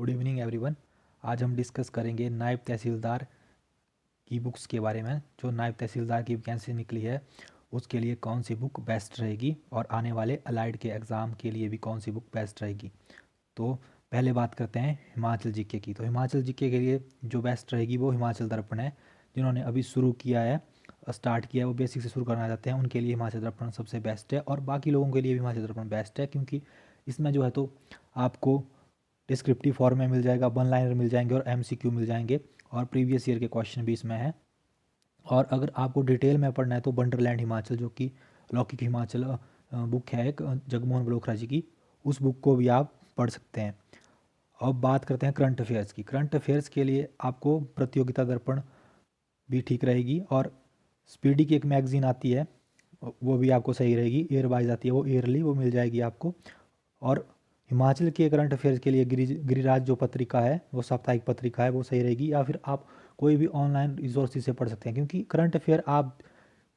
Good evening everyone. आज हम discuss करेंगे नायब तहसीलदार की बुक्स के बारे में। जो नायब तहसीलदार की वैकेंसी निकली है उसके लिए कौन सी बुक बेस्ट रहेगी और आने वाले अलाइड के एग्ज़ाम के लिए भी कौन सी बुक बेस्ट रहेगी। तो पहले बात करते हैं हिमाचल जीके की। तो हिमाचल जीके के लिए जो बेस्ट रहेगी वो हिमाचल दर्पण है। जिन्होंने अभी शुरू किया है, स्टार्ट किया है, वो बेसिक से शुरू करना चाहते हैं, उनके लिए हिमाचल दर्पण सबसे बेस्ट है। और बाकी लोगों के लिए भी हिमाचल दर्पण बेस्ट है, क्योंकि इसमें जो है तो आपको डिस्क्रिप्टिव फॉर्म में मिल जाएगा, वन लाइनर मिल जाएंगे और एमसीक्यू मिल जाएंगे, और प्रीवियस ईयर के क्वेश्चन भी इसमें है। और अगर आपको डिटेल में पढ़ना है तो वंडरलैंड हिमाचल, जो कि लौकिक हिमाचल बुक है एक जगमोहन बलोखरा जी की, उस बुक को भी आप पढ़ सकते हैं। अब बात करते हैं करंट अफेयर्स की। करंट अफेयर्स के लिए आपको प्रतियोगिता दर्पण भी ठीक रहेगी, और स्पीडी की एक मैगजीन आती है वो भी आपको सही रहेगी, ईयर वाइज आती है वो, ईयरली वो मिल जाएगी आपको। और हिमाचल के करंट अफेयर्स के लिए गिरिराज जो पत्रिका है, वो साप्ताहिक पत्रिका है, वो सही रहेगी। या फिर आप कोई भी ऑनलाइन रिसोर्सेज से पढ़ सकते हैं, क्योंकि करंट अफेयर आप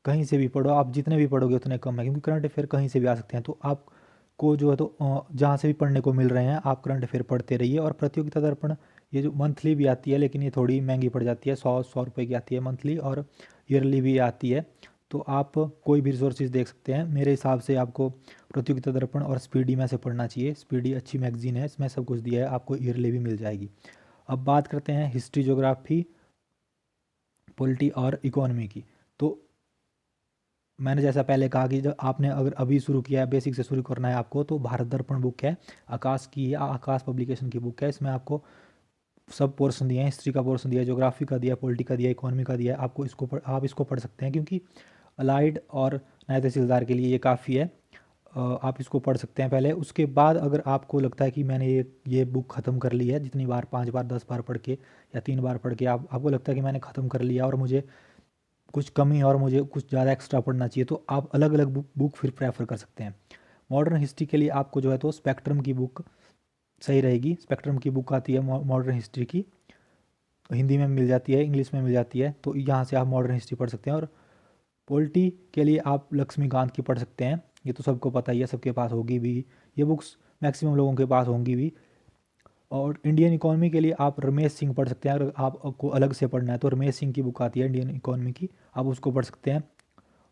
कहीं से भी पढ़ो, आप जितने भी पढ़ोगे उतने कम है, क्योंकि करंट अफेयर कहीं से भी आ सकते हैं। तो आपको जो है तो जहाँ से भी पढ़ने को मिल रहे हैं आप करंट अफेयर पढ़ते रहिए। और प्रतियोगिता दर्पण ये जो मंथली भी आती है, लेकिन ये थोड़ी महंगी पड़ जाती है, 100 रुपये की आती है मंथली, और ईयरली भी आती है। तो आप कोई भी रिसोर्सेज देख सकते हैं। मेरे हिसाब से आपको प्रतियोगिता दर्पण और स्पीडी में से पढ़ना चाहिए। स्पीडी अच्छी मैगजीन है, इसमें सब कुछ दिया है, आपको ईयरली भी मिल जाएगी। अब बात करते हैं हिस्ट्री, ज्योग्राफी, पॉलिटी और इकोनॉमी की। तो मैंने जैसा पहले कहा कि जब आपने अगर अभी शुरू किया है, बेसिक से शुरू करना है आपको, तो भारत दर्पण बुक है, आकाश की है, आकाश पब्लिकेशन की बुक है। इसमें आपको सब पोर्शन दिए हैं, हिस्ट्री का पोर्शन दिया है, ज्योग्राफी का दिया है, पॉलिटी का दिया है, इकोनॉमी का दिया है। आपको आप इसको पढ़ सकते हैं, क्योंकि अलाइड और नायब तहसीलदार के लिए ये काफ़ी है। आप इसको पढ़ सकते हैं पहले। उसके बाद अगर आपको लगता है कि मैंने ये बुक ख़त्म कर ली है, जितनी बार, 5 बार, 10 बार पढ़ के या 3 बार पढ़ के आपको लगता है कि मैंने ख़त्म कर लिया और मुझे कुछ कमी और मुझे कुछ ज़्यादा एक्स्ट्रा पढ़ना चाहिए, तो आप अलग अलग बुक फिर प्रेफर कर सकते हैं। मॉडर्न हिस्ट्री के लिए आपको जो है तो स्पेक्ट्रम की बुक सही रहेगी। स्पेक्ट्रम की बुक आती है मॉडर्न हिस्ट्री की, हिंदी में मिल जाती है, इंग्लिश में मिल जाती है, तो यहाँ से आप मॉडर्न हिस्ट्री पढ़ सकते हैं। और पॉलिटी के लिए आप लक्ष्मीकांत की पढ़ सकते हैं, ये तो सबको पता ही है, सबके पास होगी भी ये बुक्स, मैक्सिमम लोगों के पास होंगी भी। और इंडियन इकोनॉमी के लिए आप रमेश सिंह पढ़ सकते हैं। अगर आपको अलग से पढ़ना है तो रमेश सिंह की बुक आती है इंडियन इकोनॉमी की, आप उसको पढ़ सकते हैं।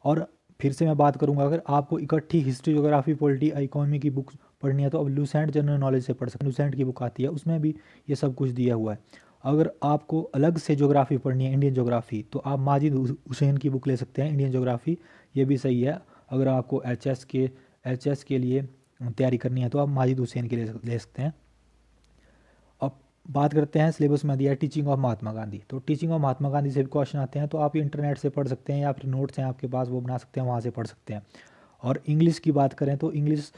और फिर से मैं बात करूंगा, अगर आपको इकट्ठी हिस्ट्री, ज्योग्राफी, पॉलिटी, इकोनॉमी की बुक पढ़नी है तो अब लूसेंट जनरल नॉलेज से पढ़ सकते हैं। लूसेंट की बुक आती है, उसमें भी ये सब कुछ दिया हुआ है। अगर आपको अलग से ज्योग्राफी पढ़नी है, इंडियन ज्योग्राफी, तो आप माजिद हुसैन की बुक ले सकते हैं, इंडियन ज्योग्राफी, ये भी सही है। अगर आपको एच एस के लिए तैयारी करनी है तो आप माजिद हुसैन के ले सकते हैं। अब बात करते हैं, सिलेबस में दिया है टीचिंग ऑफ महात्मा गांधी। तो टीचिंग ऑफ महात्मा गांधी से भी क्वेश्चन आते हैं, तो आप इंटरनेट से पढ़ सकते हैं, या फिर नोट्स हैं आपके पास वो बना सकते हैं, वहाँ से पढ़ सकते हैं। और इंग्लिश की बात करें तो इंग्लिश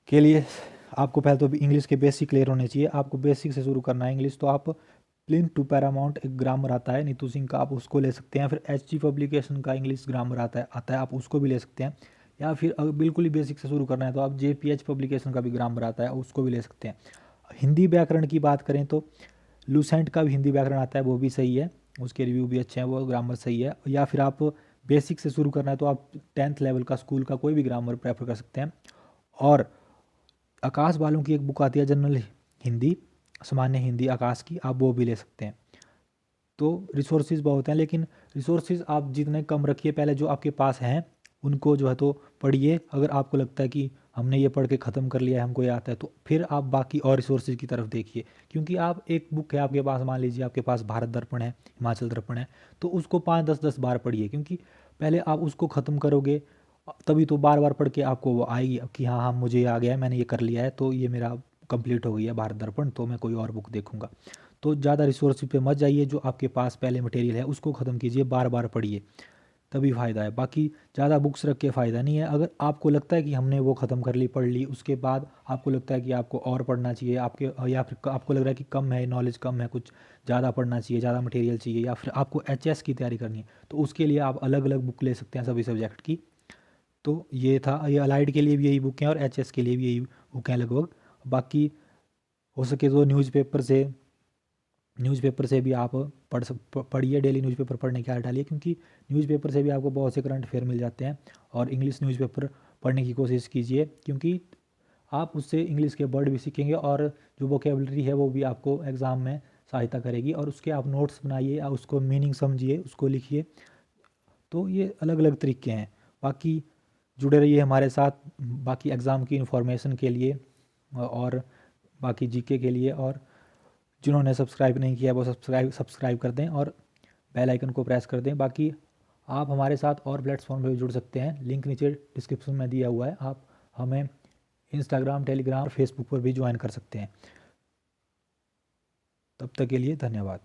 के लिए आपको पहले तो इंग्लिश के बेसिक क्लियर होने चाहिए। आपको बेसिक से शुरू करना है इंग्लिश, तो आप प्लिंथ टू पैरामाउंट एक ग्रामर आता है नीतू सिंह का, आप उसको ले सकते हैं। फिर एच पब्लिकेशन का इंग्लिश ग्रामर आता है, आप उसको भी ले सकते हैं। या फिर अगर बिल्कुल ही बेसिक से शुरू करना है तो आप JPH पब्लिकेशन का भी ग्रामर आता है, उसको भी ले सकते हैं। हिंदी व्याकरण की बात करें तो लूसेंट का भी हिंदी व्याकरण आता है, वो भी सही है, उसके रिव्यू भी अच्छे हैं, वो ग्रामर सही है। या फिर आप बेसिक से शुरू करना है तो आप 10th लेवल का स्कूल का कोई भी ग्रामर प्रेफर कर सकते हैं। और आकाश वालों की एक बुक आती है जनरल हिंदी, सामान्य हिंदी आकाश की, आप वो भी ले सकते हैं। तो रिसोर्सेज बहुत हैं, लेकिन रिसोर्सेज आप जितने कम रखिए, पहले जो आपके पास हैं उनको जो है तो पढ़िए। अगर आपको लगता है कि हमने ये पढ़ के ख़त्म कर लिया है, हमको ये आता है, तो फिर आप बाकी और रिसोर्सेज की तरफ देखिए। क्योंकि आप एक बुक है आपके पास, मान लीजिए आपके पास भारत दर्पण है, हिमाचल दर्पण है, तो उसको 5, 10, 10 बार पढ़िए, क्योंकि पहले आप उसको ख़त्म करोगे, तभी तो बार बार पढ़ के आपको वो आएगी कि हाँ हाँ मुझे ये आ गया है, मैंने ये कर लिया है, तो ये मेरा कंप्लीट हो गई है भारत दर्पण, तो मैं कोई और बुक देखूंगा। तो ज़्यादा रिसोर्स पे मत जाइए, जो आपके पास पहले मटेरियल है उसको ख़त्म कीजिए, बार बार पढ़िए, तभी फ़ायदा है। बाकी ज़्यादा बुक्स रख के फ़ायदा नहीं है। अगर आपको लगता है कि हमने वो ख़त्म कर ली, पढ़ ली, उसके बाद आपको लगता है कि आपको और पढ़ना चाहिए, या फिर आपको लग रहा है कि कम है, नॉलेज कम है, कुछ ज़्यादा पढ़ना चाहिए, ज़्यादा मटेरियल चाहिए, या फिर आपको HS की तैयारी करनी है, तो उसके लिए आप अलग अलग बुक ले सकते हैं सभी सब्जेक्ट की। तो ये था, ये अलाइड के लिए भी यही बुक हैं और HS के लिए भी यही बुक हैं लगभग। बाकी हो सके तो न्यूज़पेपर से भी आप पढ़िए, डेली न्यूज़पेपर पढ़ने की आदत डालिए, क्योंकि न्यूज़पेपर से भी आपको बहुत से करंट अफेयर मिल जाते हैं। और इंग्लिश न्यूज़पेपर पढ़ने की कोशिश कीजिए, क्योंकि आप उससे इंग्लिश के वर्ड भी सीखेंगे और जो वोकेबलरी है वो भी आपको एग्ज़ाम में सहायता करेगी। और उसके आप नोट्स बनाइए, आप उसको मीनिंग समझिए, उसको लिखिए। तो ये अलग अलग तरीके हैं। बाकी जुड़े रहिए हमारे साथ बाकी एग्ज़ाम की इन्फॉर्मेशन के लिए और बाकी जीके के लिए। और जिन्होंने सब्सक्राइब नहीं किया वो सब्सक्राइब कर दें और बेल आइकन को प्रेस कर दें। बाकी आप हमारे साथ और प्लेटफॉर्म पर भी जुड़ सकते हैं, लिंक नीचे डिस्क्रिप्शन में दिया हुआ है। आप हमें इंस्टाग्राम, टेलीग्राम और फेसबुक पर भी ज्वाइन कर सकते हैं। तब तक के लिए धन्यवाद।